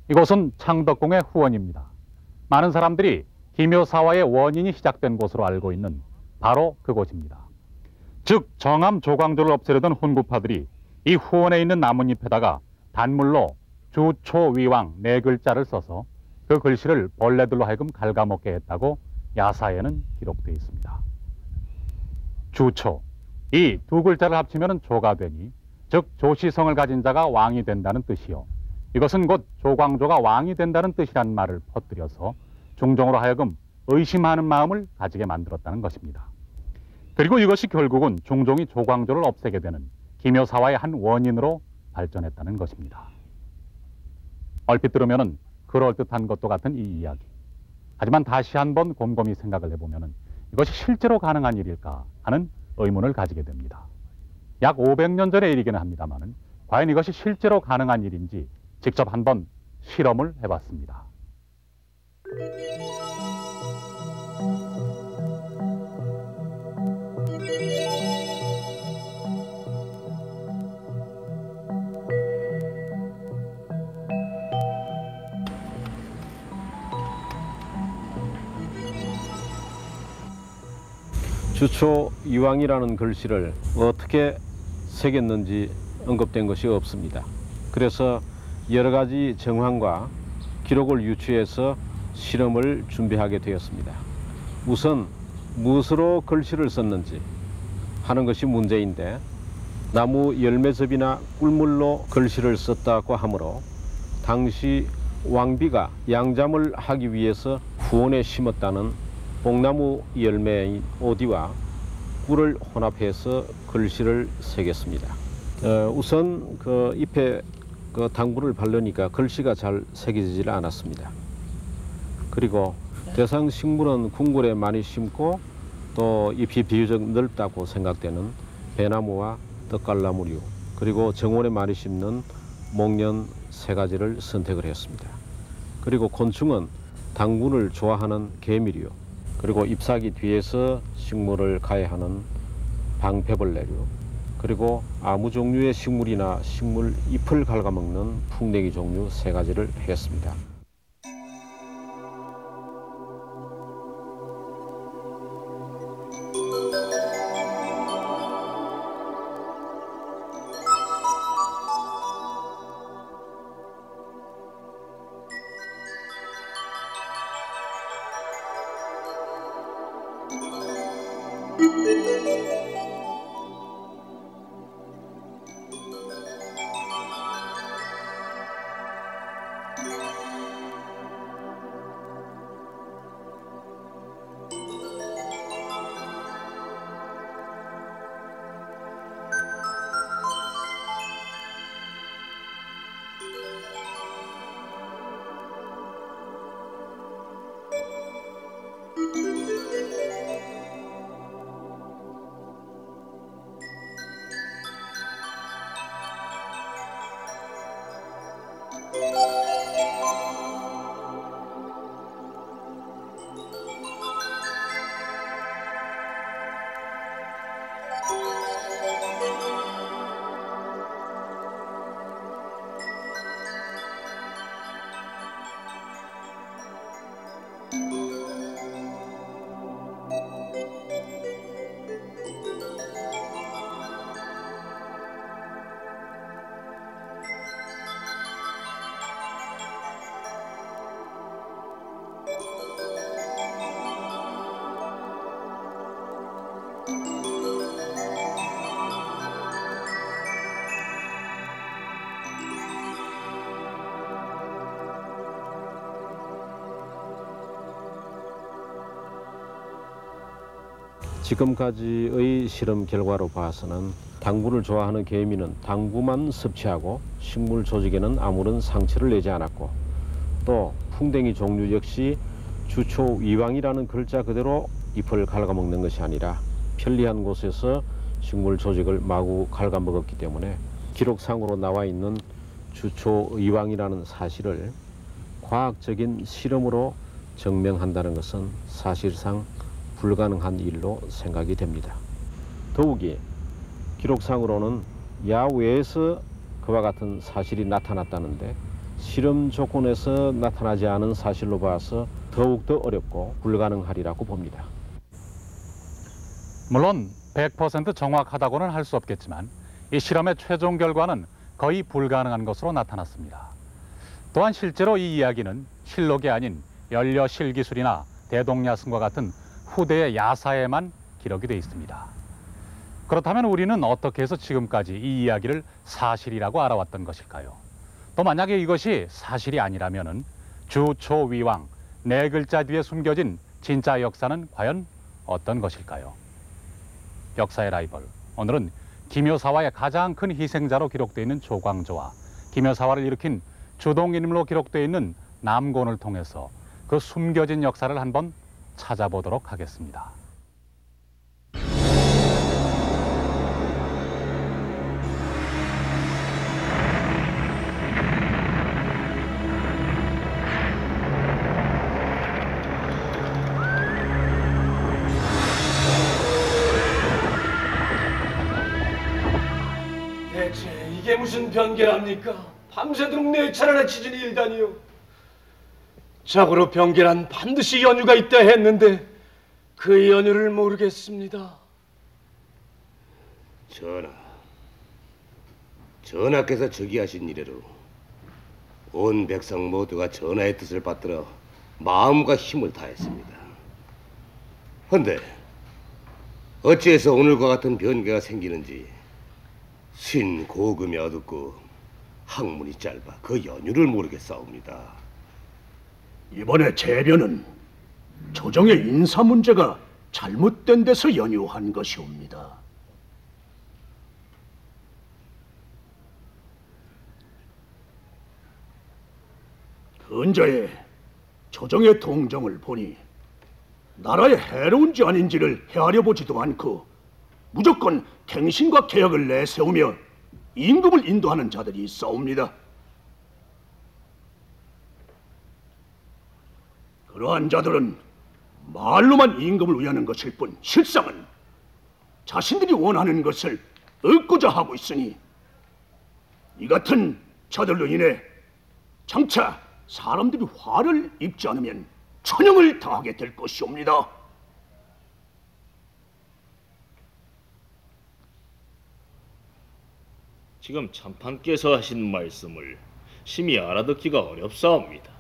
이곳은 창덕궁의 후원입니다. 많은 사람들이 기묘사화의 원인이 시작된 곳으로 알고 있는 바로 그곳입니다. 즉 정암 조광조를 없애려던 혼구파들이 이 후원에 있는 나뭇잎에다가 단물로 주초위왕 4글자를 써서 그 글씨를 벌레들로 하여금 갉아먹게 했다고 야사에는 기록되어 있습니다. 주초, 이 2글자를 합치면 조가 되니 즉 조시성을 가진 자가 왕이 된다는 뜻이요. 이것은 곧 조광조가 왕이 된다는 뜻이란 말을 퍼뜨려서 중종으로 하여금 의심하는 마음을 가지게 만들었다는 것입니다. 그리고 이것이 결국은 중종이 조광조를 없애게 되는 기묘사화의 한 원인으로 발전했다는 것입니다. 얼핏 들으면 그럴듯한 것도 같은 이 이야기. 하지만 다시 한번 곰곰이 생각을 해보면 이것이 실제로 가능한 일일까 하는 의문을 가지게 됩니다. 약 500년 전의 일이기는 합니다만 과연 이것이 실제로 가능한 일인지 직접 한번 실험을 해봤습니다. 주초위왕이라는 글씨를 어떻게 새겼는지 언급된 것이 없습니다. 그래서 여러 가지 정황과 기록을 유추해서 실험을 준비하게 되었습니다. 우선 무엇으로 글씨를 썼는지 하는 것이 문제인데 나무 열매즙이나 꿀물로 글씨를 썼다고 하므로 당시 왕비가 양잠을 하기 위해서 후원에 심었다는 뽕나무 열매인 오디와 꿀을 혼합해서 글씨를 새겼습니다. 우선 그 잎에 그 당분을 바르니까 글씨가 잘 새겨지질 않았습니다. 그리고 대상 식물은 궁궐에 많이 심고 또 잎이 비교적 넓다고 생각되는 배나무와 떡갈나무류 그리고 정원에 많이 심는 목련 3가지를 선택을 했습니다. 그리고 곤충은 당분을 좋아하는 개미류 그리고 잎사귀 뒤에서 식물을 가해하는 방패벌레류 그리고 아무 종류의 식물이나 식물 잎을 갉아먹는 풍뎅이 종류 3가지를 했습니다. 지금까지의 실험 결과로 봐서는 당분을 좋아하는 개미는 당분만 섭취하고 식물 조직에는 아무런 상처를 내지 않았고 또 풍뎅이 종류 역시 주초위왕이라는 글자 그대로 잎을 갉아먹는 것이 아니라 편리한 곳에서 식물 조직을 마구 갉아먹었기 때문에 기록상으로 나와 있는 주초위왕이라는 사실을 과학적인 실험으로 증명한다는 것은 사실상 불가능한 일로 생각이 됩니다. 더욱이 기록상으로는 야외에서 그와 같은 사실이 나타났다는데 실험 조건에서 나타나지 않은 사실로 봐서 더욱더 어렵고 불가능하리라고 봅니다. 물론 100% 정확하다고는 할 수 없겠지만 이 실험의 최종 결과는 거의 불가능한 것으로 나타났습니다. 또한 실제로 이 이야기는 실록이 아닌 연료실기술이나 대동야승과 같은 후대의 야사에만 기록이 되어 있습니다. 그렇다면 우리는 어떻게 해서 지금까지 이 이야기를 사실이라고 알아왔던 것일까요? 또 만약에 이것이 사실이 아니라면 주초위왕 네 글자 뒤에 숨겨진 진짜 역사는 과연 어떤 것일까요? 역사의 라이벌, 오늘은 김효사화의 가장 큰 희생자로 기록되어 있는 조광조와 김효사화를 일으킨 주동인물로 기록되어 있는 남곤을 통해서 그 숨겨진 역사를 한번 찾아보도록 하겠습니다. 대체 이게 무슨 변계랍니까? 밤새도록 내 차례나 치진 일다니요. 자고로 변계란 반드시 연유가 있다 했는데 그 연유를 모르겠습니다. 전하께서 즉위하신 이래로 온 백성 모두가 전하의 뜻을 받들어 마음과 힘을 다했습니다. 헌데 어찌해서 오늘과 같은 변계가 생기는지 신 고금이 어둡고 학문이 짧아 그 연유를 모르겠사옵니다. 이번에 재변은 조정의 인사 문제가 잘못된 데서 연유한 것이옵니다. 근자에 조정의 동정을 보니 나라에 해로운지 아닌지를 헤아려 보지도 않고 무조건 갱신과 개혁을 내세우며 임금을 인도하는 자들이 있사옵니다. 그러한 자들은 말로만 임금을 위하는 것일 뿐 실상은 자신들이 원하는 것을 얻고자 하고 있으니 이 같은 자들로 인해 장차 사람들이 화를 입지 않으면 천형을 당하게 될 것이옵니다. 지금 참판께서 하신 말씀을 심히 알아듣기가 어렵사옵니다.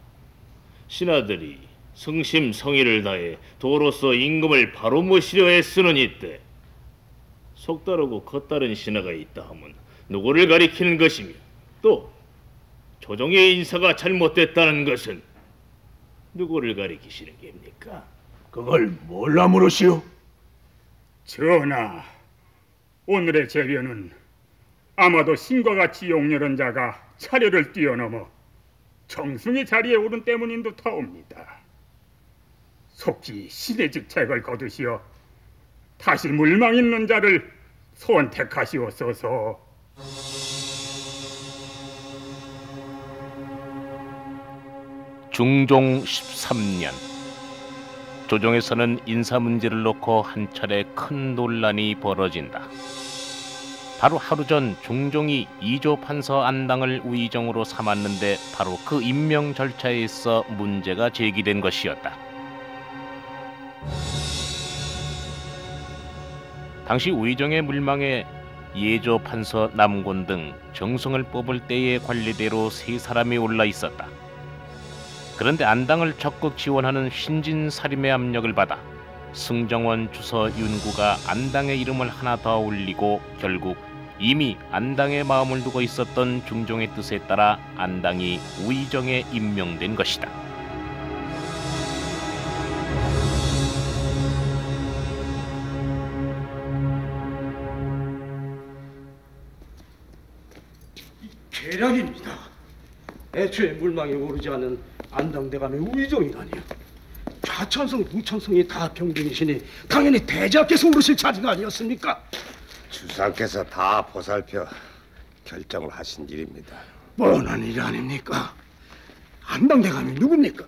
신하들이 성심성의를 다해 도로서 임금을 바로 모시려 애쓰는 이때 속다르고 겉다른 신하가 있다 하면 누구를 가리키는 것이며 또 조정의 인사가 잘못됐다는 것은 누구를 가리키시는 겁니까? 그걸 뭘라 물으시오? 전하, 오늘의 재변은 아마도 신과 같이 용렬한 자가 차례를 뛰어넘어 정승의 자리에 오른 때문인 듯하옵니다. 속히 신의 직책을 거두시어 다시 물망 있는 자를 선택하시옵소서. 중종 13년 조정에서는 인사 문제를 놓고 한 차례 큰 논란이 벌어진다. 바로 하루 전 중종이 이조 판서 안당을 우의정으로 삼았는데 바로 그 임명 절차에 있어 문제가 제기된 것이었다. 당시 우의정의 물망에 예조 판서 남곤 등 정성을 뽑을 때의 관리대로 3사람이 올라 있었다. 그런데 안당을 적극 지원하는 신진사림의 압력을 받아 승정원 주서 윤구가 안당의 이름을 하나 더 올리고 결국 이미 안당의 마음을 두고 있었던 중종의 뜻에 따라 안당이 우의정에 임명된 것이다. 계략입니다. 애초에 물망에 오르지 않은 안당대감의 우의정이라니요. 좌천성, 우천성이 다 평등이시니 당연히 대자께서 오르실 자리가 아니었습니까? 주상께서 다 보살펴 결정을 하신 일입니다. 뻔한 일 아닙니까? 안당대감이 누굽니까?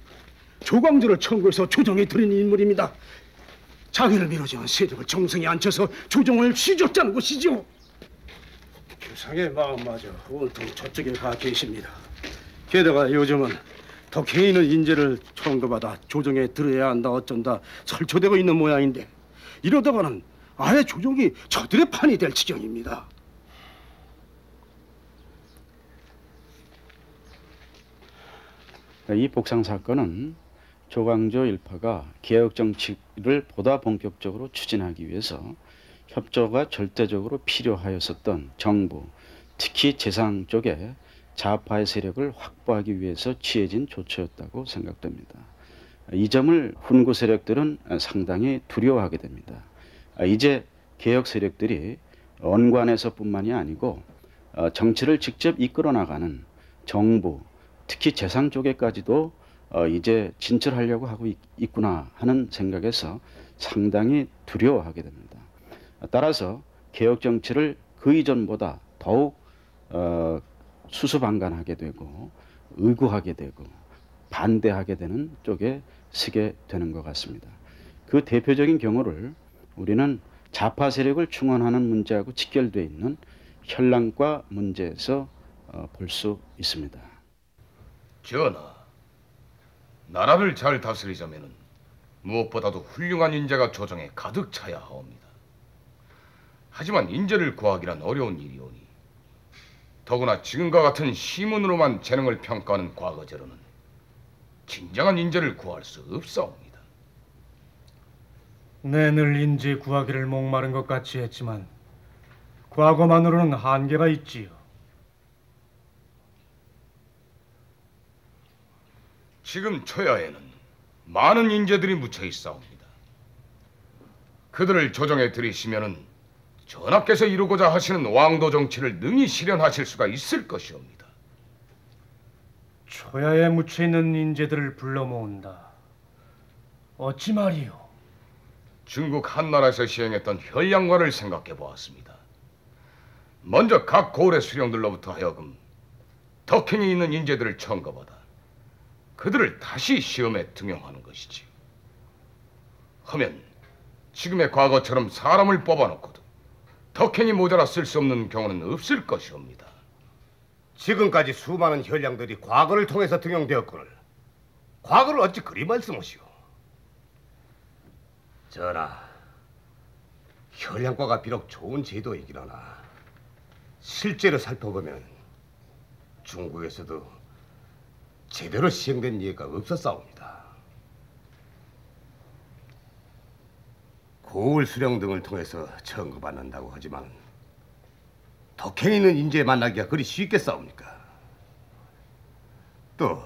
조광조를 청구해서 조정에 들인 인물입니다. 자기를 밀어주는 세력을 정성에 앉혀서 조정을 휘젓자는 것이죠. 주상의 마음마저 온통 저쪽에 가 계십니다. 게다가 요즘은 덕행에 있는 인재를 청구받아 조정에 들어야 한다 어쩐다 설쳐되고 있는 모양인데 이러다가는 아예 조정이 저들의 판이 될 지경입니다. 이 복상 사건은 조광조 일파가 개혁 정치를 보다 본격적으로 추진하기 위해서 협조가 절대적으로 필요하였었던 정부, 특히 재상 쪽에 좌파의 세력을 확보하기 위해서 취해진 조처였다고 생각됩니다. 이 점을 훈구 세력들은 상당히 두려워하게 됩니다. 이제 개혁 세력들이 원관에서뿐만이 아니고 정치를 직접 이끌어 나가는 정부, 특히 재상 쪽에까지도 이제 진출하려고 하고 있구나 하는 생각에서 상당히 두려워하게 됩니다. 따라서 개혁 정치를 그 이전보다 더욱 수수방관하게 되고 의구하게 되고 반대하게 되는 쪽에 서게 되는 것 같습니다. 그 대표적인 경우를 우리는 좌파 세력을 충원하는 문제하고 직결되어 있는 현랑과 문제에서 볼 수 있습니다. 전하, 나라를 잘 다스리자면 무엇보다도 훌륭한 인재가 조정에 가득 차야 하옵니다. 하지만 인재를 구하기란 어려운 일이오니 더구나 지금과 같은 시문으로만 재능을 평가하는 과거제로는 진정한 인재를 구할 수 없사옵니다. 내 늘 인재 구하기를 목마른 것 같이 했지만 과거만으로는 한계가 있지요. 지금 초야에는 많은 인재들이 묻혀 있사옵니다. 그들을 조정에 들이시면은 전하께서 이루고자 하시는 왕도 정치를 능히 실현하실 수가 있을 것이옵니다. 초야에 묻혀있는 인재들을 불러 모은다. 어찌 말이오? 중국 한나라에서 시행했던 현량과를 생각해 보았습니다. 먼저 각 고을의 수령들로부터 하여금 덕행이 있는 인재들을 청거받아 그들을 다시 시험에 등용하는 것이지요. 하면 지금의 과거처럼 사람을 뽑아놓고도 덕행이 모자라 쓸 수 없는 경우는 없을 것이옵니다. 지금까지 수많은 현량들이 과거를 통해서 등용되었거늘 과거를 어찌 그리 말씀하시오? 전하, 현량과가 비록 좋은 제도이긴 하나 실제로 살펴보면 중국에서도 제대로 시행된 예가 없었사옵니다. 고을 수령 등을 통해서 청구받는다고 하지만 덕행 있는 인재 만나기가 그리 쉽겠사옵니까? 또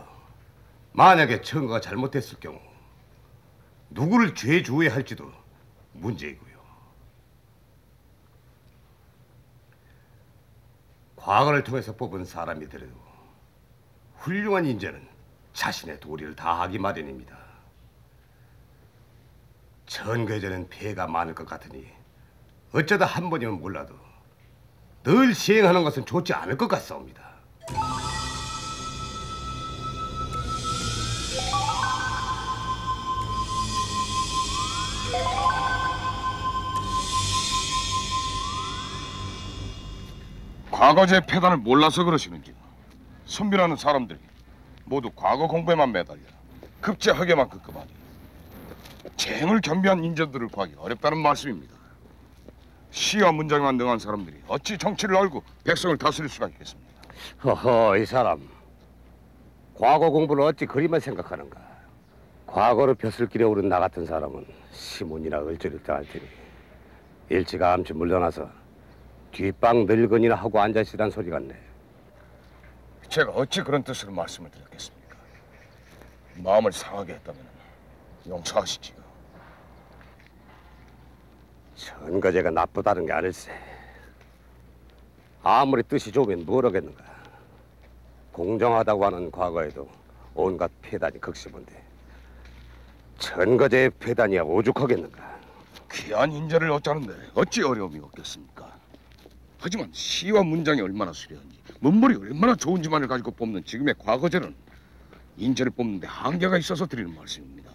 만약에 청구가 잘못됐을 경우 누구를 죄주어야 할지도 문제이고요. 과거를 통해서 뽑은 사람이더라도 훌륭한 인재는 자신의 도리를 다하기 마련입니다. 전거에는 폐해가 많을 것 같으니 어쩌다 한 번이면 몰라도 늘 시행하는 것은 좋지 않을 것 같사옵니다. 과거제 폐단을 몰라서 그러시는지 선비라는 사람들이 모두 과거 공부에만 매달려 급제하게만 급급하니 재행을 겸비한 인재들을 구하기 어렵다는 말씀입니다. 시와 문장에만 능한 사람들이 어찌 정치를 알고 백성을 다스릴 수가 있겠습니까? 허허, 이 사람 과거 공부를 어찌 그리만 생각하는가? 과거로 벼슬길에 오른 나 같은 사람은 시문이나 을지를 당할 테니 일찌감치 물러나서 뒷방 늙은이나 하고 앉아있으란 소리 같네. 제가 어찌 그런 뜻으로 말씀을 드렸겠습니까? 마음을 상하게 했다면 용서하시지요. 전거제가 나쁘다는 게 아닐세. 아무리 뜻이 좋으면 뭘 하겠는가. 공정하다고 하는 과거에도 온갖 폐단이 극심한데 전거제의 폐단이야 오죽하겠는가. 귀한 인재를 얻자는데 어찌 어려움이 없겠습니까? 하지만 시와 문장이 얼마나 수려한지 문물이 얼마나 좋은지만을 가지고 뽑는 지금의 과거제는 인재를 뽑는데 한계가 있어서 드리는 말씀입니다.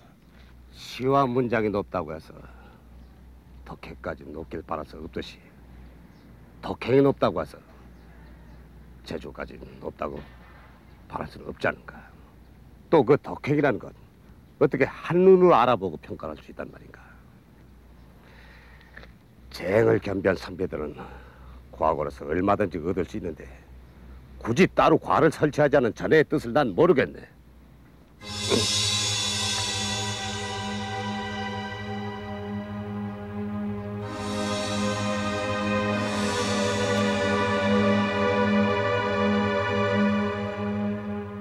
시와 문장이 높다고 해서 덕행까지 높길 바라서 없듯이 덕행이 높다고 해서 제주까지 높다고 바랄 수는 없지 않은가. 또 그 덕행이라는 건 어떻게 한눈으로 알아보고 평가할 수 있단 말인가. 쟁을 겸비한 선배들은 과거로서 얼마든지 얻을 수 있는데 굳이 따로 과를 설치하지 않은 자네의 뜻을 난 모르겠네.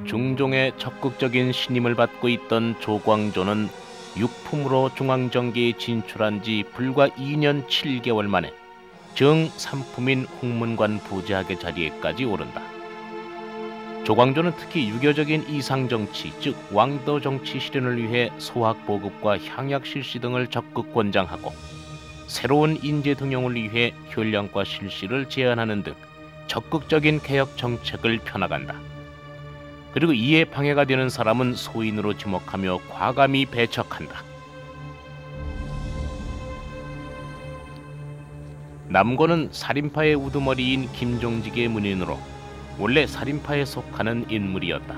중종의 적극적인 신임을 받고 있던 조광조는 육품으로 중앙정계에 진출한 지 불과 2년 7개월 만에 정삼품인 홍문관 부제학의 자리에까지 오른다. 조광조는 특히 유교적인 이상정치, 즉 왕도 정치 실현을 위해 소학보급과 향약 실시 등을 적극 권장하고 새로운 인재 등용을 위해 현량과 실시를 제한하는 등 적극적인 개혁 정책을 펴나간다. 그리고 이에 방해가 되는 사람은 소인으로 지목하며 과감히 배척한다. 남고는 살인파의 우두머리인 김종직의 문인으로 원래 살인파에 속하는 인물이었다.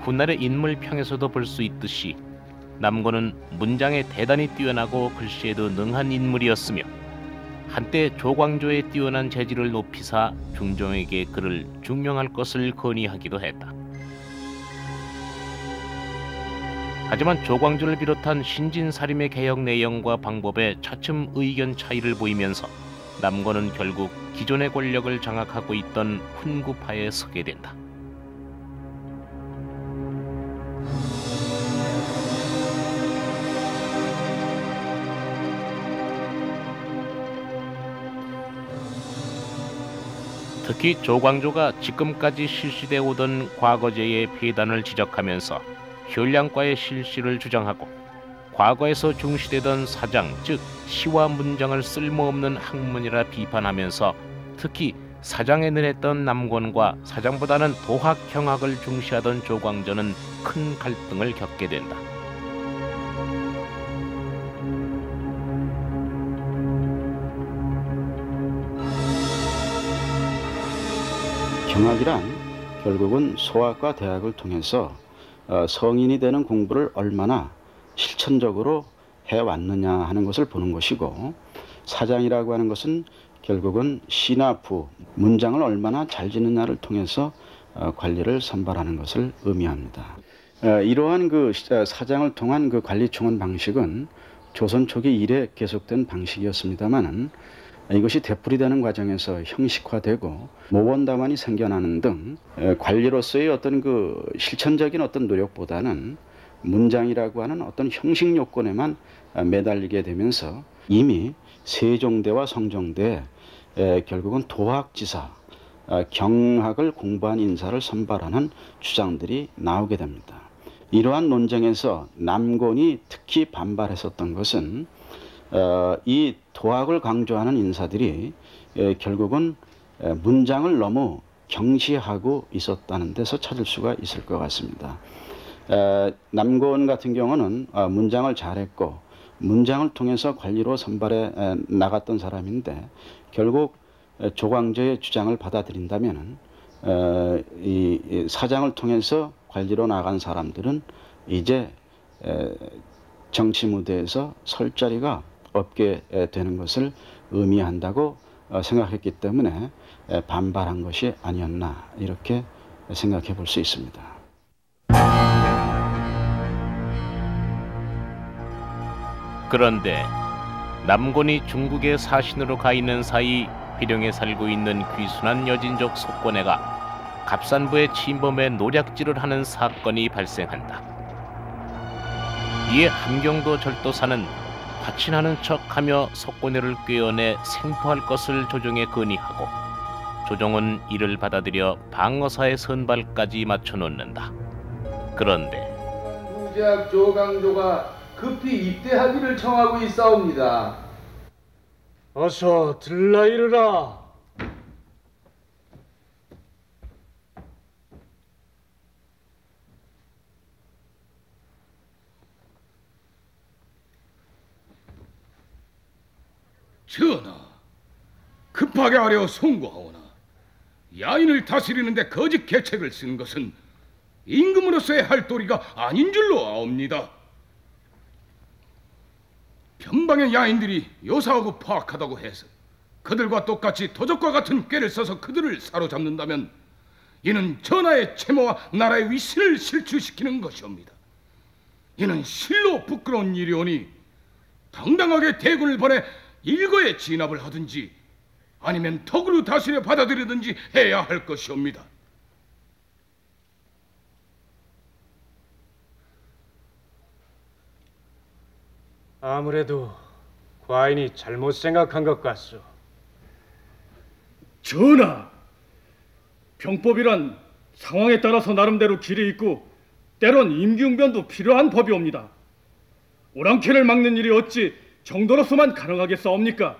훗날의 인물평에서도 볼 수 있듯이 남고는 문장에 대단히 뛰어나고 글씨에도 능한 인물이었으며 한때 조광조의 뛰어난 재질을 높이사 중종에게 그를 중용할 것을 건의하기도 했다. 하지만 조광조를 비롯한 신진사림의 개혁 내용과 방법에 차츰 의견 차이를 보이면서 남고는 결국 기존의 권력을 장악하고 있던 훈구파에 서게 된다. 특히 조광조가 지금까지 실시되어 오던 과거제의 폐단을 지적하면서 현량과의 실시를 주장하고 과거에서 중시되던 사장, 즉 시와 문장을 쓸모없는 학문이라 비판하면서 특히 사장에 능했던 남권과 사장보다는 도학 경학을 중시하던 조광조는 큰 갈등을 겪게 된다. 경학이란 결국은 소학과 대학을 통해서 성인이 되는 공부를 얼마나 실천적으로 해왔느냐 하는 것을 보는 것이고, 사장이라고 하는 것은 결국은 시나 부, 문장을 얼마나 잘 짓느냐를 통해서 관리를 선발하는 것을 의미합니다. 이러한 그 사장을 통한 그 관리 총원 방식은 조선 초기 이래 계속된 방식이었습니다만은 이것이 되풀이되는 과정에서 형식화되고 모범답안이 생겨나는 등 관리로서의 어떤 그 실천적인 어떤 노력보다는 문장이라고 하는 어떤 형식 요건에만 매달리게 되면서 이미 세종대와 성종대 결국은 도학지사, 경학을 공부한 인사를 선발하는 주장들이 나오게 됩니다. 이러한 논쟁에서 남곤이 특히 반발했었던 것은 이 도학을 강조하는 인사들이 결국은 문장을 너무 경시하고 있었다는 데서 찾을 수가 있을 것 같습니다. 남곤 같은 경우는 문장을 잘했고 문장을 통해서 관리로 선발해 나갔던 사람인데, 결국 조광조의 주장을 받아들인다면 이 사장을 통해서 관리로 나간 사람들은 이제 정치 무대에서 설 자리가 없게 되는 것을 의미한다고 생각했기 때문에 반발한 것이 아니었나, 이렇게 생각해 볼 수 있습니다. 그런데 남곤이 중국의 사신으로 가 있는 사이 비령에 살고 있는 귀순한 여진족 속권애가 갑산부의 침범에 노략질을 하는 사건이 발생한다. 이에 함경도 절도사는 화친하는 척하며 속권애를 꿰어내 생포할 것을 조정에 건의하고 조정은 이를 받아들여 방어사의 선발까지 맞춰놓는다. 그런데 부제학 조광조가 급히 입대하기를 청하고 있사옵니다. 어서 들라 이르라. 전하, 급하게 하려 송구하오나 야인을 다스리는데 거짓 계책을 쓰는 것은 임금으로서의 할 도리가 아닌 줄로 아옵니다. 변방의 야인들이 요사하고 포악하다고 해서 그들과 똑같이 도적과 같은 꾀를 써서 그들을 사로잡는다면 이는 전하의 채모와 나라의 위신을 실추시키는 것이옵니다. 이는 실로 부끄러운 일이오니 당당하게 대군을 보내 일거에 진압을 하든지 아니면 덕으로 다스려 받아들이든지 해야 할 것이옵니다. 아무래도 과인이 잘못 생각한 것 같소. 전하, 병법이란 상황에 따라서 나름대로 길이 있고 때론 임기응변도 필요한 법이옵니다. 오랑캐를 막는 일이 어찌 정도로서만 가능하겠사옵니까?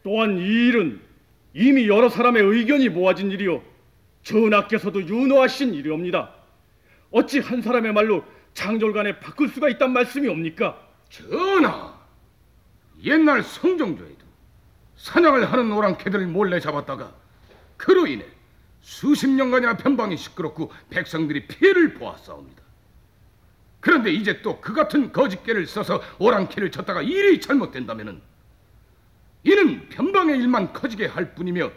또한 이 일은 이미 여러 사람의 의견이 모아진 일이요 전하께서도 윤호하신 일이옵니다. 어찌 한 사람의 말로 창졸간에 바꿀 수가 있단 말씀이옵니까? 전하, 옛날 성종조에도 사냥을 하는 오랑캐들을 몰래 잡았다가 그로 인해 수십 년간이나 변방이 시끄럽고 백성들이 피해를 보았사옵니다. 그런데 이제 또 그 같은 거짓개를 써서 오랑캐를 쳤다가 일이 잘못된다면은 이는 변방의 일만 커지게 할 뿐이며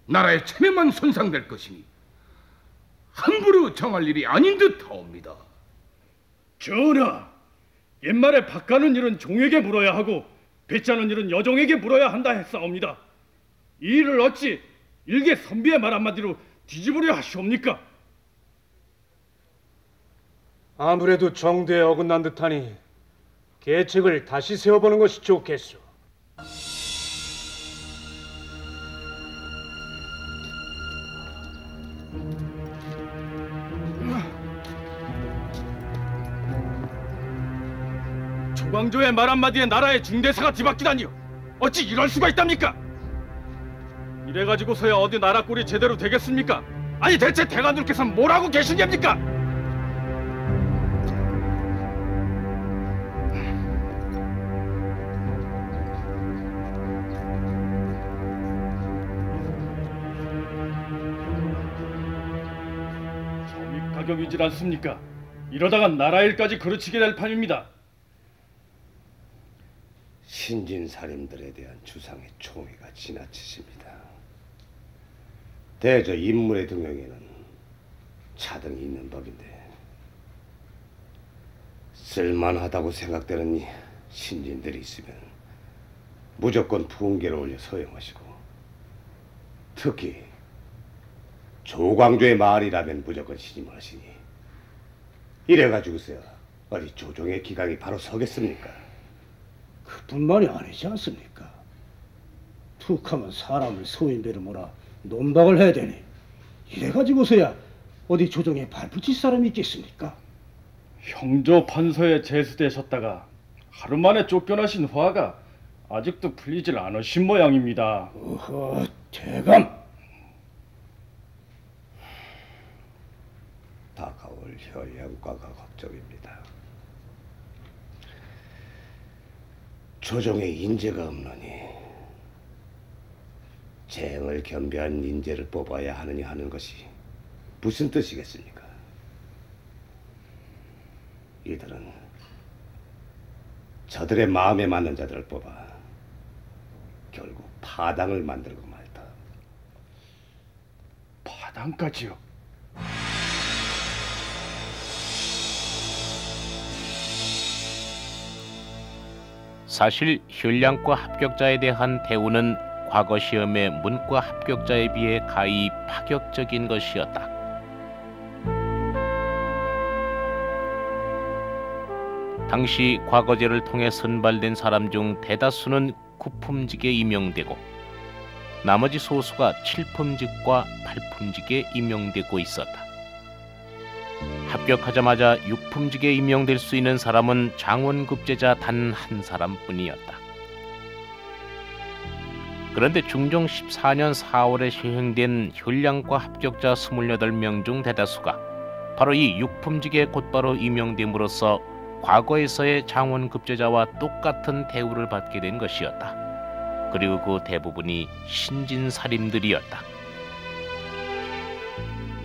나라의 체면만 손상될 것이니 함부로 정할 일이 아닌 듯하옵니다. 전하, 옛말에 밭가는 일은 종에게 물어야 하고 배짜는 일은 여종에게 물어야 한다 했사옵니다. 이 일을 어찌 일개 선비의 말 한마디로 뒤집으려 하시옵니까? 아무래도 정도에 어긋난 듯하니 계책을 다시 세워보는 것이 좋겠소. 조광조의 말 한마디에 나라의 중대사가 뒤바뀌다니요. 어찌 이럴 수가 있답니까? 이래가지고서야 어디 나라 꼴이 제대로 되겠습니까? 아니 대체 대관들께서는 뭘 하고 계신 겁니까? 점입 가격이질 않습니까? 이러다가 나라 일까지 그르치게 될 판입니다. 신진사림들에 대한 주상의 총애가 지나치십니다. 대저 인물의 등용에는 차등이 있는 법인데 쓸만하다고 생각되는 신진들이 있으면 무조건 풍계를 올려 서용하시고 특히 조광조의 말이라면 무조건 신임을 하시니 이래가지고서야 어디 조정의 기강이 바로 서겠습니까? 그뿐만이 아니지 않습니까? 툭하면 사람을 소인배로 몰아 논박을 해야 되니 이래가지고서야 어디 조정에 발붙일 사람이 있겠습니까? 형조 판서에 제수되셨다가 하루 만에 쫓겨나신 화가 아직도 풀리질 않으신 모양입니다. 어허, 대감! 다가올 혈양과가 걱정입니다. 조정에 인재가 없느니 재행을 겸비한 인재를 뽑아야 하느냐 하는 것이 무슨 뜻이겠습니까? 이들은 저들의 마음에 맞는 자들을 뽑아 결국 파당을 만들고 말다. 파당까지요? 사실 혈량과 합격자에 대한 대우는 과거 시험의 문과 합격자에 비해 가히 파격적인 것이었다. 당시 과거제를 통해 선발된 사람 중 대다수는 9품직에 임용되고 나머지 소수가 7품직과 8품직에 임용되고 있었다. 합격하자마자 6품직에 임용될 수 있는 사람은 장원급제자 단 한 사람뿐이었다. 그런데 중종 14년 4월에 시행된 혈량과 합격자 28명 중 대다수가 바로 이 6품직에 곧바로 임용됨으로써 과거에서의 장원급제자와 똑같은 대우를 받게 된 것이었다. 그리고 그 대부분이 신진살인들이었다.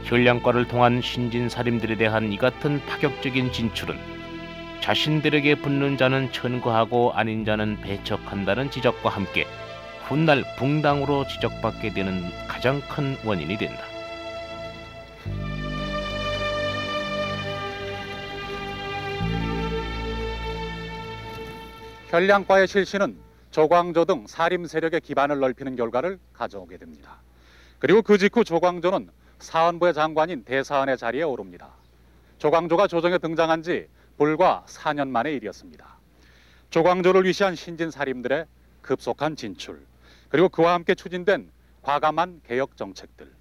현량과를 통한 신진살인들에 대한 이 같은 파격적인 진출은 자신들에게 붙는 자는 천거하고 아닌 자는 배척한다는 지적과 함께 훗날 붕당으로 지적받게 되는 가장 큰 원인이 된다. 현량과의 실시는 조광조 등 사림 세력의 기반을 넓히는 결과를 가져오게 됩니다. 그리고 그 직후 조광조는 사헌부의 장관인 대사헌의 자리에 오릅니다. 조광조가 조정에 등장한 지 불과 4년 만의 일이었습니다. 조광조를 위시한 신진살인들의 급속한 진출, 그리고 그와 함께 추진된 과감한 개혁 정책들,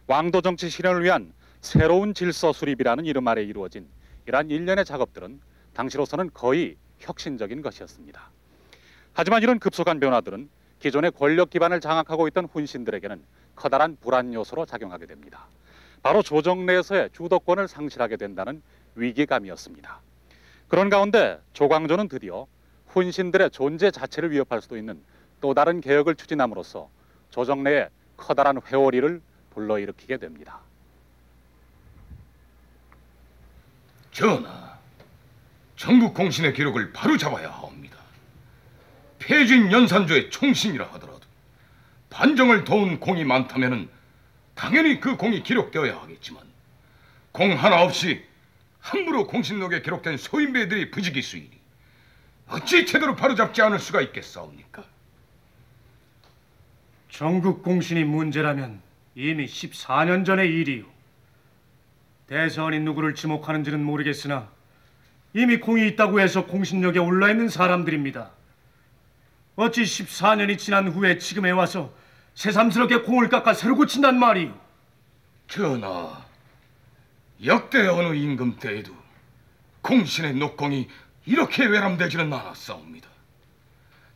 왕도 정치 실현을 위한 새로운 질서 수립이라는 이름 아래 이루어진 이러한 일련의 작업들은 당시로서는 거의 혁신적인 것이었습니다. 하지만 이런 급속한 변화들은 기존의 권력 기반을 장악하고 있던 훈신들에게는 커다란 불안 요소로 작용하게 됩니다. 바로 조정 내에서의 주도권을 상실하게 된다는 위기감이었습니다. 그런 가운데 조광조는 드디어 훈신들의 존재 자체를 위협할 수도 있는 또 다른 개혁을 추진함으로써 조정 내에 커다란 회오리를 불러일으키게 됩니다. 전하, 전국 공신의 기록을 바로 잡아야 하옵니다. 폐진 연산조의 총신이라 하더라도 반정을 도운 공이 많다면은 당연히 그 공이 기록되어야 하겠지만 공 하나 없이 함부로 공신록에 기록된 소인배들이 부지기수이니 어찌 제대로 바로잡지 않을 수가 있겠사옵니까? 전국 공신이 문제라면 이미 14년 전의 일이요. 대사원이 누구를 지목하는지는 모르겠으나 이미 공이 있다고 해서 공신력에 올라있는 사람들입니다. 어찌 14년이 지난 후에 지금에 와서 새삼스럽게 공을 깎아 새로 고친단 말이오. 전하, 역대 어느 임금 때에도 공신의 녹공이 이렇게 외람되지는 않았사옵니다.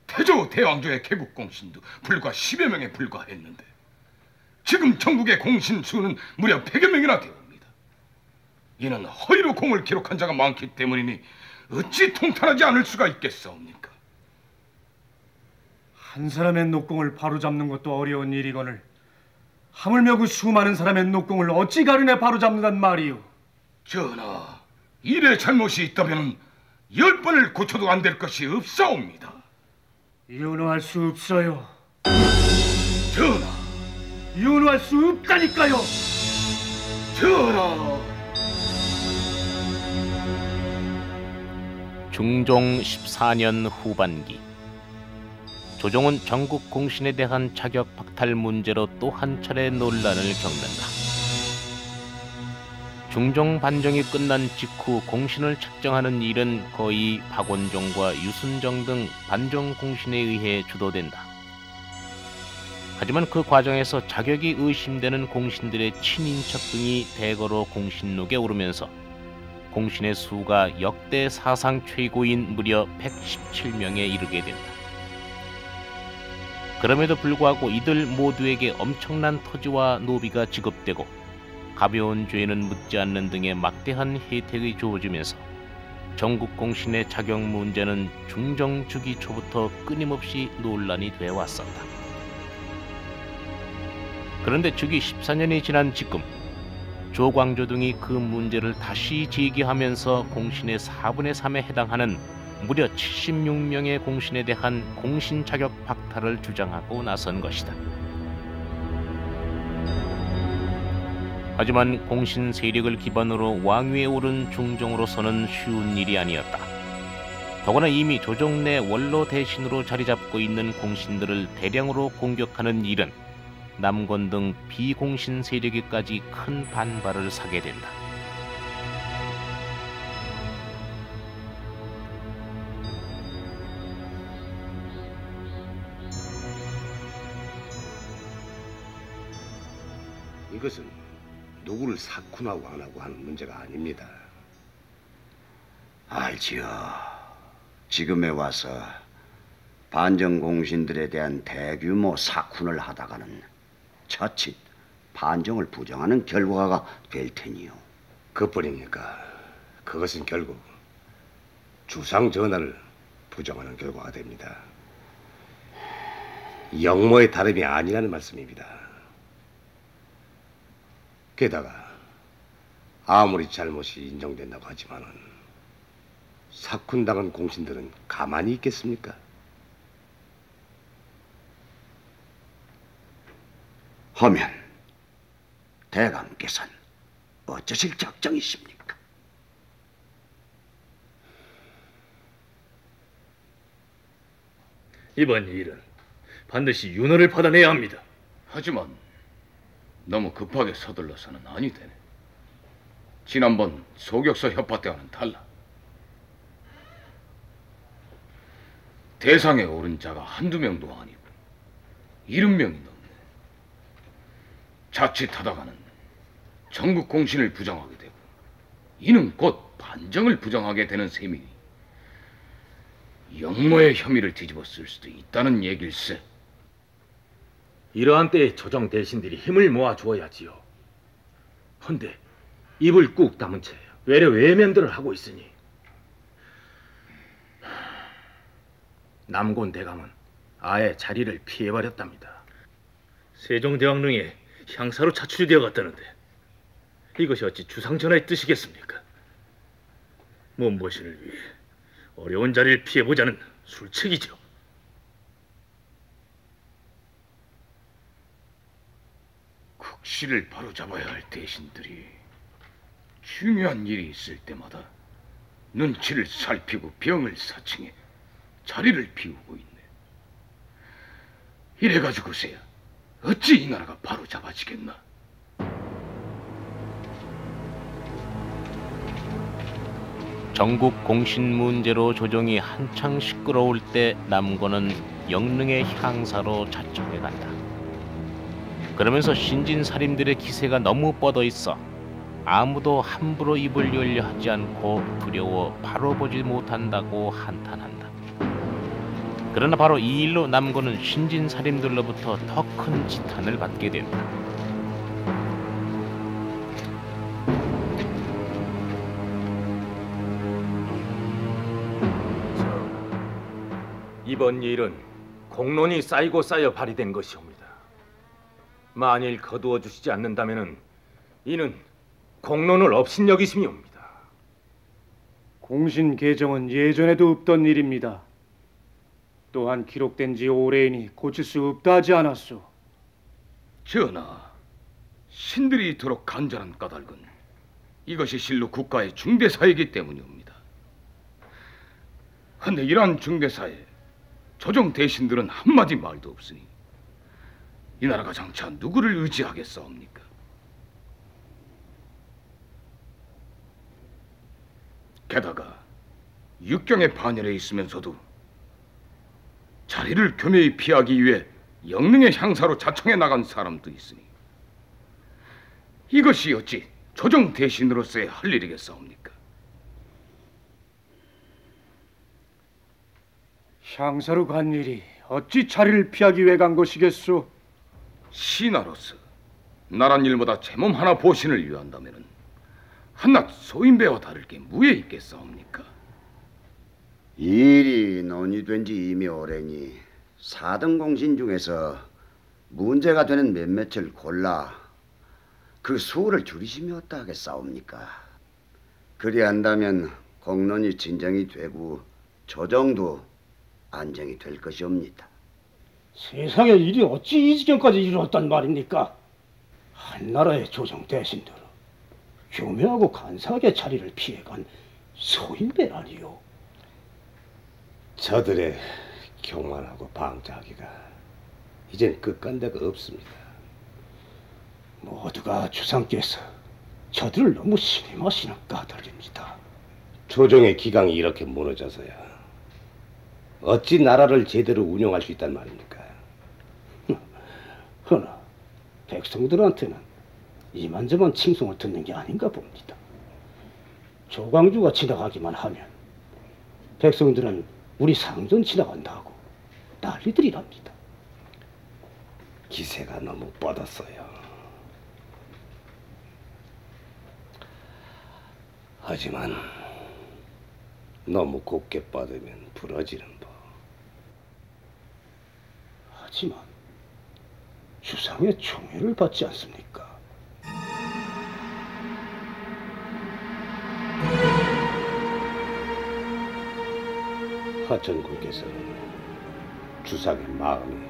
태조 대왕조의 개국공신도 불과 10여 명에 불과했는데 지금 전국의 공신 수는 무려 100여 명이나 되옵니다. 이는 허위로 공을 기록한 자가 많기 때문이니 어찌 통탄하지 않을 수가 있겠사옵니까? 한 사람의 녹공을 바로잡는 것도 어려운 일이거늘 하물며 그 수많은 사람의 녹공을 어찌 가르내 바로잡는단 말이오. 전하, 일에 잘못이 있다면 10번을 고쳐도 안 될 것이 없사옵니다. 이혼할 수 없어요. 전하, 이혼할 수 없다니까요. 전하. 중종 14년 후반기, 조정은 전국 공신에 대한 자격 박탈 문제로 또 한 차례 논란을 겪는다. 중종 반정이 끝난 직후 공신을 책정하는 일은 거의 박원종과 유순정 등 반정 공신에 의해 주도된다. 하지만 그 과정에서 자격이 의심되는 공신들의 친인척 등이 대거로 공신록에 오르면서 공신의 수가 역대 사상 최고인 무려 117명에 이르게 된다. 그럼에도 불구하고 이들 모두에게 엄청난 토지와 노비가 지급되고 가벼운 죄는 묻지 않는 등의 막대한 혜택이 주어지면서 전국 공신의 자격 문제는 중종 주기 초부터 끊임없이 논란이 되어 왔었다. 그런데 주기 14년이 지난 지금 조광조 등이 그 문제를 다시 제기하면서 공신의 4분의 3에 해당하는 무려 76명의 공신에 대한 공신 자격 박탈을 주장하고 나선 것이다. 하지만 공신 세력을 기반으로 왕위에 오른 중종으로서는 쉬운 일이 아니었다. 더구나 이미 조정 내 원로 대신으로 자리 잡고 있는 공신들을 대량으로 공격하는 일은 남권 등 비공신 세력에까지 큰 반발을 사게 된다. 이것은 누구를 사쿠나고 안 하고 하는 문제가 아닙니다. 알지요. 지금에 와서 반정 공신들에 대한 대규모 사쿤을 하다가는 자칫 반정을 부정하는 결과가 될 테니요. 그뿐입니까? 그것은 결국 주상 전하를 부정하는 결과가 됩니다. 영모의 다름이 아니라는 말씀입니다. 게다가 아무리 잘못이 인정된다고 하지만은 사쿤당한 공신들은 가만히 있겠습니까? 하면 대감께서는 어쩌실 작정이십니까? 이번 일은 반드시 윤허를 받아내야 합니다. 하지만 너무 급하게 서둘러서는 아니 되네. 지난번 소격서 협파 때와는 달라. 대상에 오른 자가 한두 명도 아니고 70명이 넘네. 자칫하다가는 전국 공신을 부정하게 되고 이는 곧 반정을 부정하게 되는 셈이니 영모의 혐의를 뒤집어 쓸 수도 있다는 얘길세. 이러한 때에 조정 대신들이 힘을 모아 주어야지요. 헌데 입을 꾹 다문 채 외래 외면들을 하고 있으니 남곤 대감은 아예 자리를 피해버렸답니다. 세종대왕릉에 향사로 차출이 되어 갔다는데 이것이 어찌 주상전하의 뜻이겠습니까? 몸보신을 위해 어려운 자리를 피해보자는 술책이죠. 국시를 바로잡아야 할 대신들이 중요한 일이 있을 때마다 눈치를 살피고 병을 사칭해 자리를 비우고 있네. 이래가지고서야 어찌 이 나라가 바로잡아지겠나? 전국 공신 문제로 조정이 한창 시끄러울 때 남곤은 영릉의 향사로 자청해 간다. 그러면서 신진사림들의 기세가 너무 뻗어 있어 아무도 함부로 입을 열려 하지 않고 두려워 바로 보지 못한다고 한탄한다. 그러나 바로 이 일로 남곤은 신진사림들로부터 더 큰 지탄을 받게 된다. 이번 일은 공론이 쌓이고 쌓여 발휘된 것이옵니다. 만일 거두어 주시지 않는다면은 이는 공론을 업신여기심이옵니다. 공신 개정은 예전에도 없던 일입니다. 또한 기록된 지 오래이니 고칠 수 없다 하지 않았소. 전하, 신들이 이토록 간절한 까닭은 이것이 실로 국가의 중대사이기 때문이옵니다. 근데 이러한 중대사에 조정 대신들은 한마디 말도 없으니 이 나라가 장차 누구를 의지하겠사옵니까? 게다가 육경의 반열에 있으면서도 자리를 교묘히 피하기 위해 영릉의 향사로 자청해 나간 사람도 있으니 이것이 어찌 조정 대신으로서의 할 일이겠사옵니까? 향사로 간 일이 어찌 자리를 피하기 위해 간 것이겠소? 신하로서 나란 일보다 제 몸 하나 보신을 위한다면은 한낱 소인배와 다를 게 무에 있겠사옵니까? 이 일이 논의된 지 이미 오래니 4등 공신 중에서 문제가 되는 몇몇을 골라 그 수를 줄이시면 어떠하겠사옵니까? 그리한다면 공론이 진정이 되고 조정도 안정이 될 것이옵니다. 세상에 일이 어찌 이 지경까지 이르렀단 말입니까? 한나라의 조정 대신들은 교묘하고 간사하게 자리를 피해간 소인배라니요. 저들의 교만하고 방자하기가 이젠 끝간데가 없습니다. 모두가 주상께서 저들을 너무 신임하시는 까닭입니다. 조정의 기강이 이렇게 무너져서야 어찌 나라를 제대로 운영할 수 있단 말입니까? 허나 백성들한테는 이만저만 칭송을 듣는 게 아닌가 봅니다. 조광주가 지나가기만 하면 백성들은 우리 상전 지나간다고 난리들이랍니다. 기세가 너무 뻗었어요. 하지만 너무 곱게 뻗으면 부러지는 법. 하지만 주상의 총애를 받지 않습니까? 하천군께서는 주상의 마음이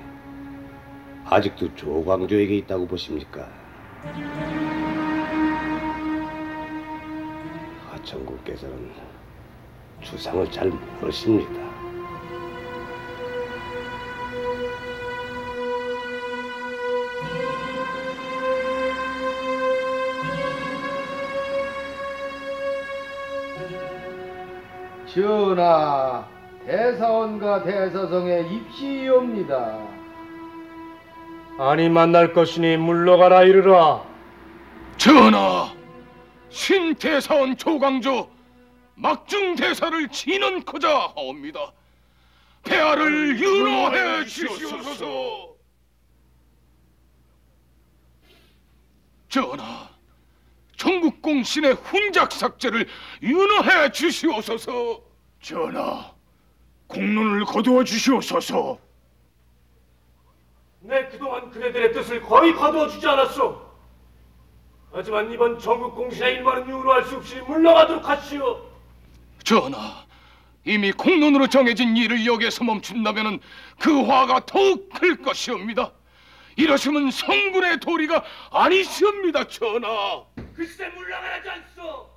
아직도 조광조에게 있다고 보십니까? 하천군께서는 주상을 잘 모르십니다. 전하, 대사원과 대사성의 입시이옵니다. 아니 만날 것이니 물러가라 이르라. 전하, 신대사원 조광조 막중대사를 진언코자 하옵니다. 폐하를 윤호해 주시옵소서. 전하, 전국공신의 훈작 삭제를 윤호해 주시옵소서. 전하, 공론을 거두어 주시옵소서. 내 그동안 그대들의 뜻을 거의 거두어 주지 않았소. 하지만 이번 전국공신의 일만은 윤호할 수 없이 물러가도록 하시오. 전하, 이미 공론으로 정해진 일을 여기에서 멈춘다면 그 화가 더욱 클 것이옵니다. 이러시면 성군의 도리가 아니시옵니다, 전하. 글쎄 물러가라지 않소.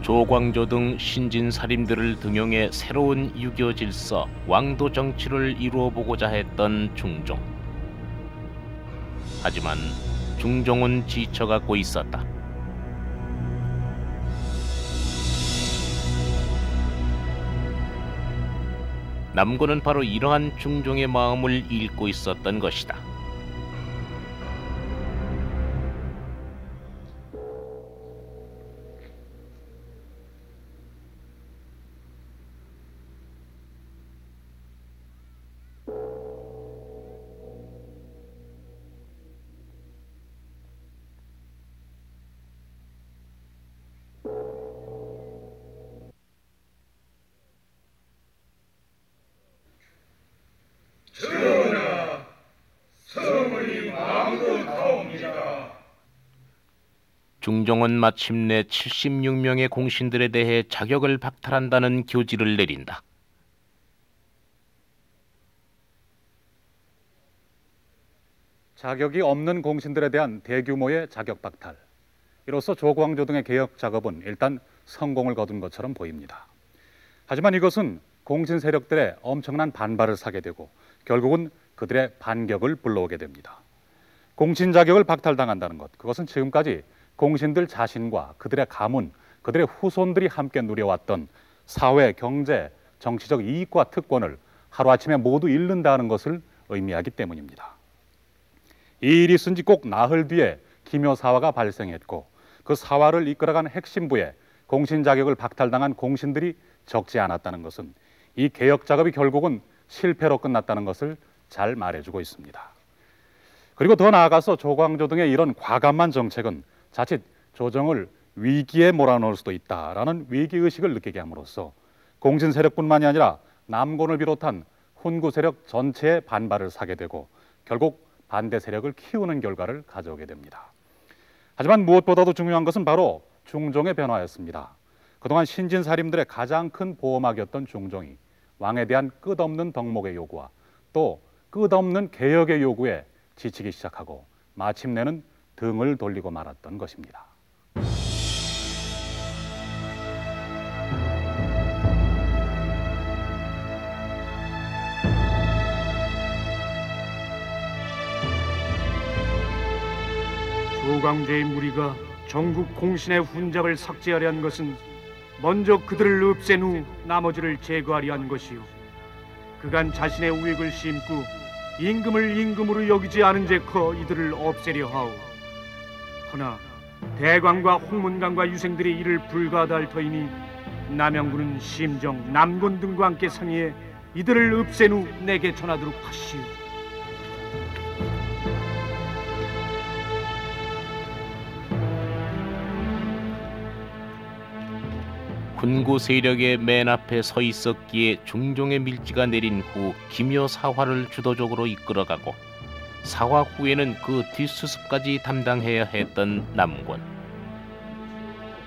조광조 등 신진살인들을 등용해 새로운 유교 질서, 왕도 정치를 이루어보고자 했던 중종. 하지만 중종은 지쳐가고 있었다. 남군은 바로 이러한 중종의 마음을 읽고 있었던 것이다. 전하, 성은이 마음으로 가옵니다. 중종은 마침내 76명의 공신들에 대해 자격을 박탈한다는 교지를 내린다. 자격이 없는 공신들에 대한 대규모의 자격 박탈. 이로써 조광조 등의 개혁 작업은 일단 성공을 거둔 것처럼 보입니다. 하지만 이것은 공신 세력들의 엄청난 반발을 사게 되고 결국은 그들의 반격을 불러오게 됩니다. 공신 자격을 박탈당한다는 것, 그것은 지금까지 공신들 자신과 그들의 가문, 그들의 후손들이 함께 누려왔던 사회, 경제, 정치적 이익과 특권을 하루아침에 모두 잃는다는 것을 의미하기 때문입니다. 이 일이 있은 지 꼭 나흘 뒤에 기묘사화가 발생했고 그 사화를 이끌어간 핵심부에 공신 자격을 박탈당한 공신들이 적지 않았다는 것은 이 개혁 작업이 결국은 실패로 끝났다는 것을 잘 말해주고 있습니다. 그리고 더 나아가서 조광조 등의 이런 과감한 정책은 자칫 조정을 위기에 몰아넣을 수도 있다라는 위기의식을 느끼게 함으로써 공신 세력뿐만이 아니라 남곤을 비롯한 훈구 세력 전체의 반발을 사게 되고 결국 반대 세력을 키우는 결과를 가져오게 됩니다. 하지만 무엇보다도 중요한 것은 바로 중종의 변화였습니다. 그동안 신진살인들의 가장 큰 보호막이었던 중종이 왕에 대한 끝없는 덕목의 요구와 또 끝없는 개혁의 요구에 지치기 시작하고 마침내는 등을 돌리고 말았던 것입니다. 조광조의 무리가 전국 공신의 훈작을 삭제하려 한 것은 먼저 그들을 없앤 후 나머지를 제거하려 한 것이요, 그간 자신의 우익을 심고 임금을 임금으로 여기지 않은 제커 이들을 없애려 하오. 허나 대광과 홍문관과 유생들의 이를 불가하다 할 터이니 남양군은 심정, 남곤 등과 함께 상의해 이들을 없앤 후 내게 전하도록 하시오. 훈구 세력의 맨 앞에 서 있었기에 중종의 밀지가 내린 후 기묘 사화를 주도적으로 이끌어가고 사화 후에는 그 뒷수습까지 담당해야 했던 남권.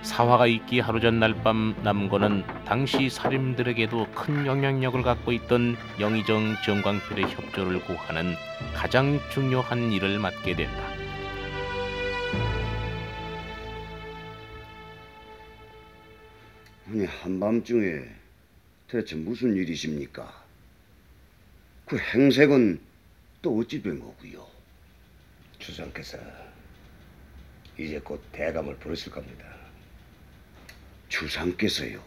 사화가 있기 하루 전날 밤 남권은 당시 사림들에게도 큰 영향력을 갖고 있던 영의정 정광필의 협조를 구하는 가장 중요한 일을 맡게 된다. 아니, 한밤중에 대체 무슨 일이십니까? 그 행색은 또 어찌 된 거고요? 주상께서 이제 곧 대감을 부르실 겁니다. 주상께서요?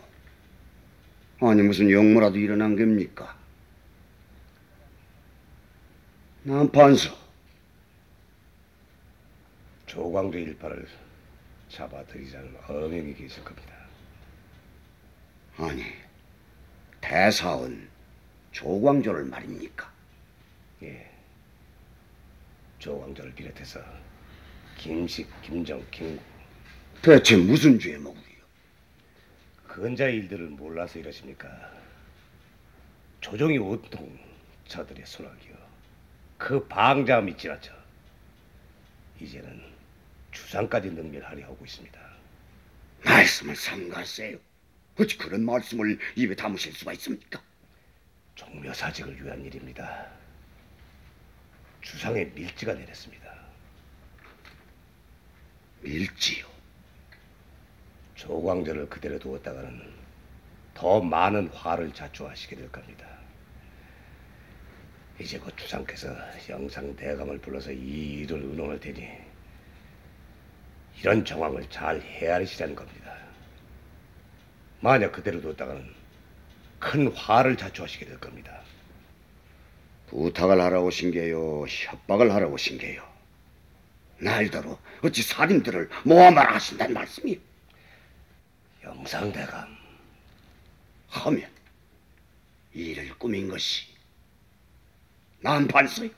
아니, 무슨 역모라도 일어난 겁니까? 남판서 조광조 일파를 잡아들이자는 어명이 있을 겁니다. 아니, 대사원 조광조를 말입니까? 예. 조광조를 비롯해서 김식, 김정, 김구. 대체 무슨 죄목이요? 근자의 일들을 몰라서 이러십니까? 조정이 온통 저들의 손아귀요. 그 방자함이 지나쳐 이제는 주상까지 능멸하려 하고 있습니다. 말씀을 삼가세요. 어찌 그런 말씀을 입에 담으실 수가 있습니까? 종묘사직을 위한 일입니다. 주상의 밀지가 내렸습니다. 밀지요? 조광조를 그대로 두었다가는 더 많은 화를 자초하시게 될 겁니다. 이제 곧 주상께서 영상대감을 불러서 이 일을 의논할 테니 이런 정황을 잘 헤아리시라는 겁니다. 만약 그대로 두었다가는 큰 화를 자초하시게 될 겁니다. 부탁을 하라고 오신 게요, 협박을 하라고 오신 게요? 날더러 어찌 살인들을 모함하라 하신다는 말씀이요? 영상대감 하면 이를 꾸민 것이 남판서요?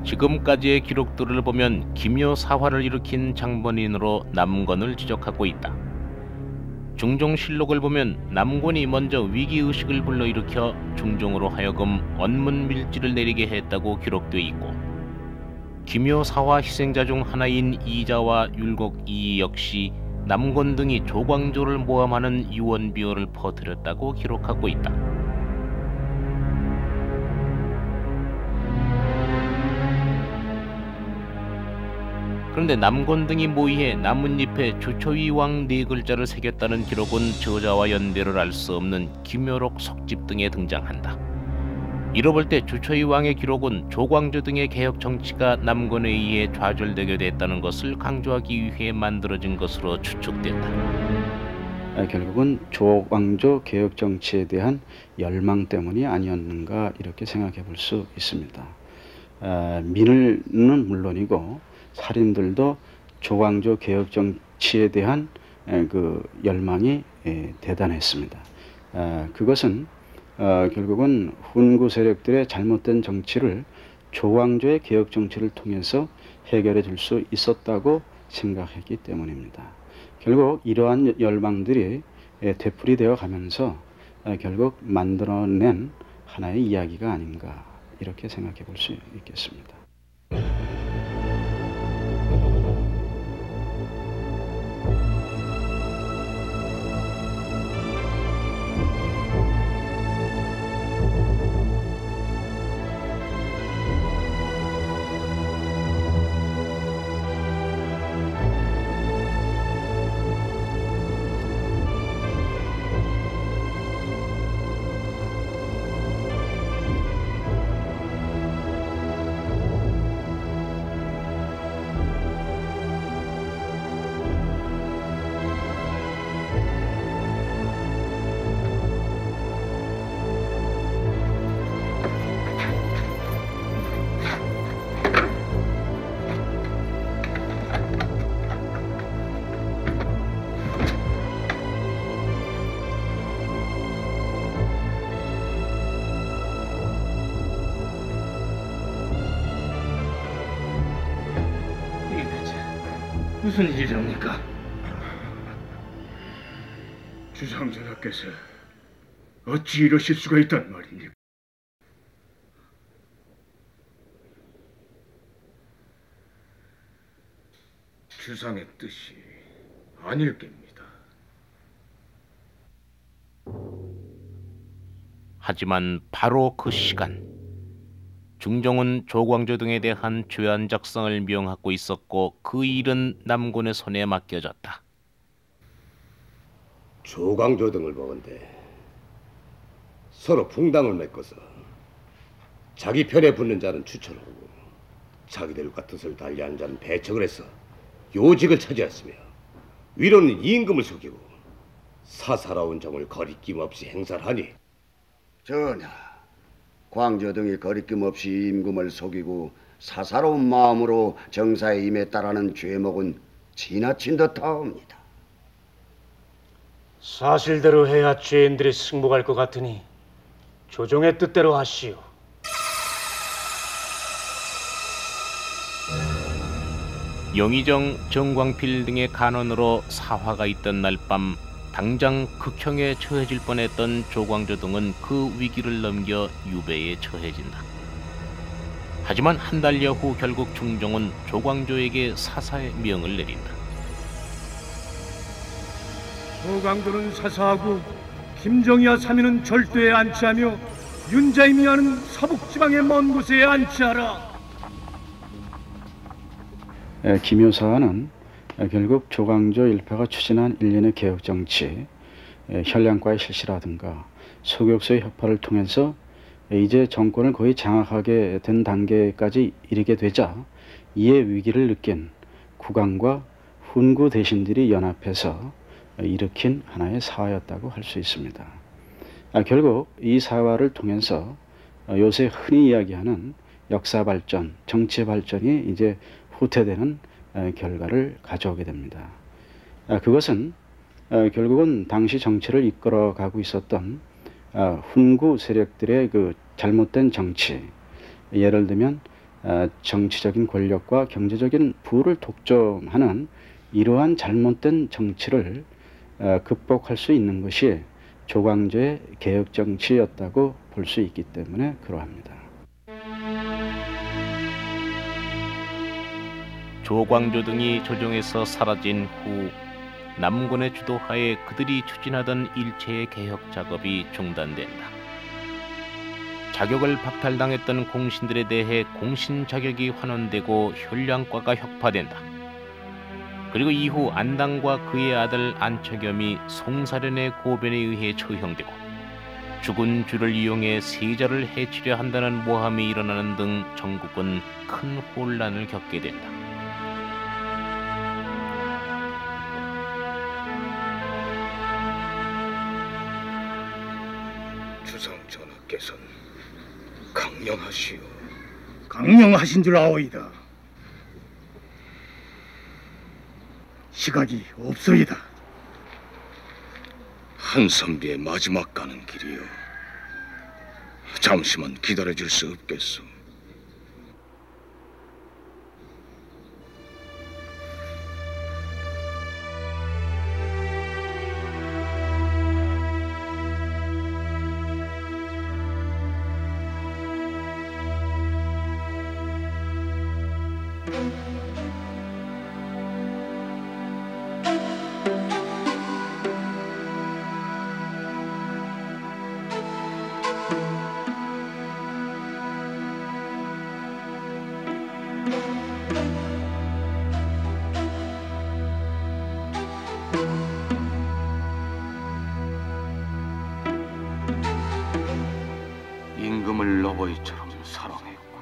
지금까지의 기록들을 보면 기묘 사화를 일으킨 장본인으로 남권을 지적하고 있다. 중종실록을 보면 남권이 먼저 위기의식을 불러일으켜 중종으로 하여금 언문밀지를 내리게 했다고 기록돼 있고, 기묘 사화 희생자 중 하나인 이자와 율곡 이 역시 남권 등이 조광조를 모함하는 유언비어를 퍼뜨렸다고 기록하고 있다. 그런데 남권 등이 모의해 나뭇잎에 주초위왕 네 글자를 새겼다는 기록은 저자와 연대를 알 수 없는 김묘록 속집 등에 등장한다. 이로 볼 때 주초위왕의 기록은 조광조 등의 개혁 정치가 남권에 의해 좌절되게 됐다는 것을 강조하기 위해 만들어진 것으로 추측된다. 결국은 조광조 개혁 정치에 대한 열망 때문이 아니었는가 이렇게 생각해 볼 수 있습니다. 민을는 물론이고 살인들도 조광조 개혁 정치에 대한 그 열망이 대단했습니다. 그것은 결국은 훈구 세력들의 잘못된 정치를 조광조의 개혁 정치를 통해서 해결해 줄 수 있었다고 생각했기 때문입니다. 결국 이러한 열망들이 되풀이되어 가면서 결국 만들어낸 하나의 이야기가 아닌가 이렇게 생각해 볼 수 있겠습니다. 무슨 일입니까? 주상전하께서 어찌 이러실 수가 있단 말입니까? 주상의 뜻이 아닐 겁니다. 하지만 바로 그 시간 중종은 조광조 등에 대한 죄안 작성을 명하고 있었고 그 일은 남곤의 손에 맡겨졌다. 조광조 등을 보건대 서로 풍당을 맺고서 자기 편에 붙는 자는 추천하고 자기들과 뜻을 달리하는 자는 배척을 해서 요직을 차지했으며 위로는 임금을 속이고 사사로운 정을 거리낌 없이 행사를 하니 전하, 광조 등이 거리낌 없이 임금을 속이고 사사로운 마음으로 정사에 임했다라는 죄목은 지나친 듯하옵니다. 사실대로 해야 죄인들이 승복할 것 같으니 조정의 뜻대로 하시오. 영의정, 정광필 등의 간언으로 사화가 있던 날 밤 당장 극형에 처해질 뻔했던 조광조 등은 그 위기를 넘겨 유배에 처해진다. 하지만 한 달여 후 결국 중종은 조광조에게 사사의 명을 내린다. 조광조는 사사하고 김정희와 사미는 절도에 안치하며 윤자임이와는 서북지방의 먼 곳에 안치하라. 김효사는 결국 조광조 일파가 추진한 일련의 개혁 정치, 현량과의 실시라든가 소교육소의 협파를 통해서 이제 정권을 거의 장악하게 된 단계까지 이르게 되자 이에 위기를 느낀 국왕과 훈구 대신들이 연합해서 일으킨 하나의 사화였다고 할 수 있습니다. 결국 이 사화를 통해서 요새 흔히 이야기하는 역사 발전, 정치 발전이 이제 후퇴되는 결과를 가져오게 됩니다. 그것은 결국은 당시 정치를 이끌어가고 있었던 훈구 세력들의 그 잘못된 정치, 예를 들면 정치적인 권력과 경제적인 부를 독점하는 이러한 잘못된 정치를 극복할 수 있는 것이 조광조의 개혁 정치였다고 볼 수 있기 때문에 그러합니다. 조광조 등이 조정에서 사라진 후 남군의 주도하에 그들이 추진하던 일체의 개혁 작업이 중단된다. 자격을 박탈당했던 공신들에 대해 공신 자격이 환원되고 현량과가 혁파된다. 그리고 이후 안당과 그의 아들 안처겸이 송사련의 고변에 의해 처형되고 죽은 주를 이용해 세자를 해치려 한다는 모함이 일어나는 등 전국은 큰 혼란을 겪게 된다. 주상 전하께서는 강령하시오. 강령하신 줄 아오이다. 시각이 없소이다. 한선비의 마지막 가는 길이요. 잠시만 기다려줄 수 없겠소. 임금을 어버이처럼 사랑했고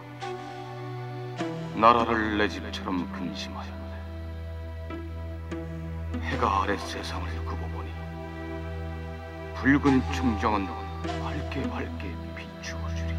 나라를 내 집처럼 근심하였네. 해가 아래 세상을 굽어보니 붉은 충정은 밝게 비추어주리.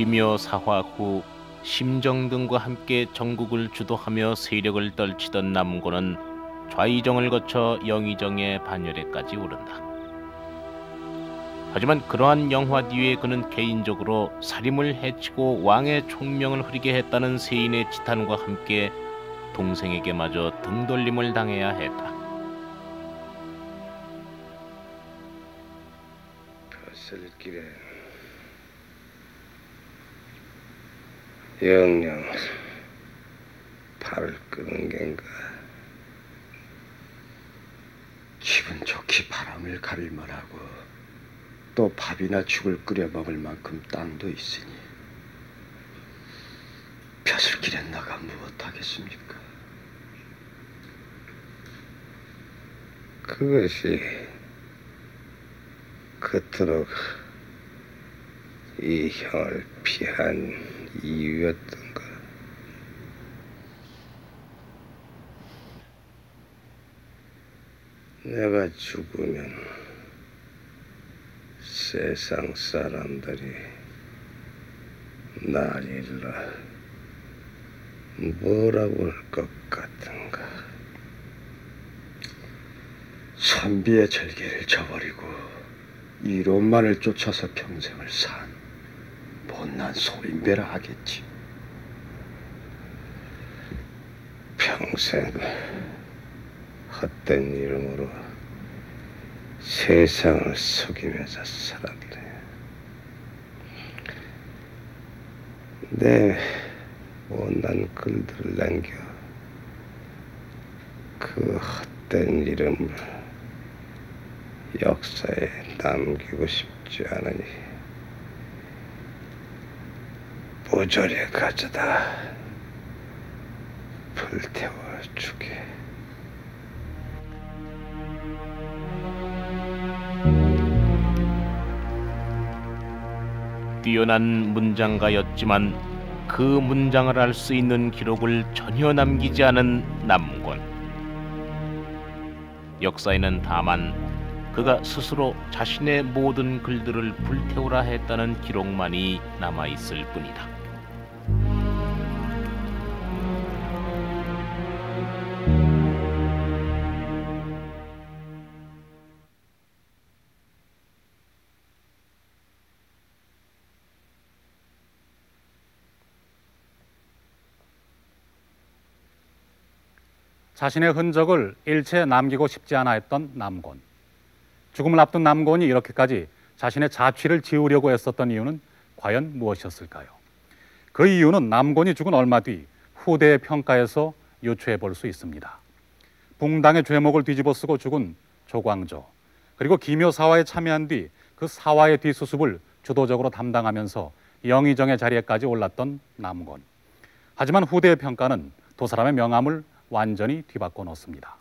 기묘 사화 후 심정 등과 함께 전국을 주도하며 세력을 떨치던 남곤은 좌의정을 거쳐 영의정의 반열에까지 오른다. 하지만 그러한 영화 뒤에 그는 개인적으로 사림을 해치고 왕의 총명을 흐리게 했다는 세인의 지탄과 함께 동생에게마저 등돌림을 당해야 했다. 거슬길에 영영 팔을 끄는 겐가. 기분 좋게 바람을 가릴 만하고 또 밥이나 죽을 끓여 먹을 만큼 땅도 있으니 벼슬길에 나가 무엇하겠습니까? 그것이 그토록 이 형을 피한 이유였던가. 내가 죽으면 세상 사람들이 날 일러 뭐라고 할 것 같은가. 선비의 절개를 저버리고 이론만을 쫓아서 평생을 산 못난 소인배라 하겠지. 평생 헛된 이름으로 세상을 속이면서 살았네. 내 못난 글들을 남겨 그 헛된 이름을 역사에 남기고 싶지 않으니 모조리 가져다 불태워 주게. 뛰어난 문장가였지만 그 문장을 알 수 있는 기록을 전혀 남기지 않은 남곤. 역사에는 다만 그가 스스로 자신의 모든 글들을 불태우라 했다는 기록만이 남아있을 뿐이다. 자신의 흔적을 일체 남기고 싶지 않아 했던 남곤. 죽음을 앞둔 남곤이 이렇게까지 자신의 자취를 지우려고 했었던 이유는 과연 무엇이었을까요? 그 이유는 남곤이 죽은 얼마 뒤 후대의 평가에서 유추해 볼 수 있습니다. 붕당의 죄목을 뒤집어 쓰고 죽은 조광조, 그리고 기묘사화에 참여한 뒤 그 사화의 뒷수습을 주도적으로 담당하면서 영의정의 자리에까지 올랐던 남곤. 하지만 후대의 평가는 두 사람의 명함을 완전히 뒤바꿔 놓습니다.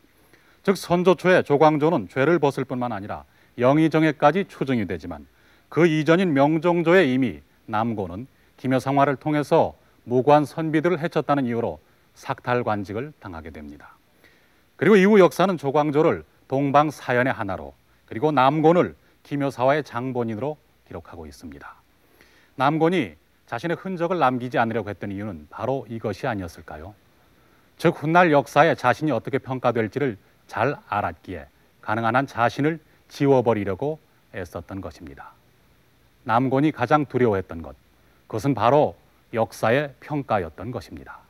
즉 선조 초에 조광조는 죄를 벗을 뿐만 아니라 영의정에까지 추증이 되지만 그 이전인 명종조에 이미 남곤은 기묘상화를 통해서 무고한 선비들을 해쳤다는 이유로 삭탈관직을 당하게 됩니다. 그리고 이후 역사는 조광조를 동방사연의 하나로, 그리고 남곤을 기묘사화의 장본인으로 기록하고 있습니다. 남곤이 자신의 흔적을 남기지 않으려고 했던 이유는 바로 이것이 아니었을까요? 즉 훗날 역사에 자신이 어떻게 평가될지를 잘 알았기에 가능한 한 자신을 지워버리려고 애썼던 것입니다. 남곤이 가장 두려워했던 것, 그것은 바로 역사의 평가였던 것입니다.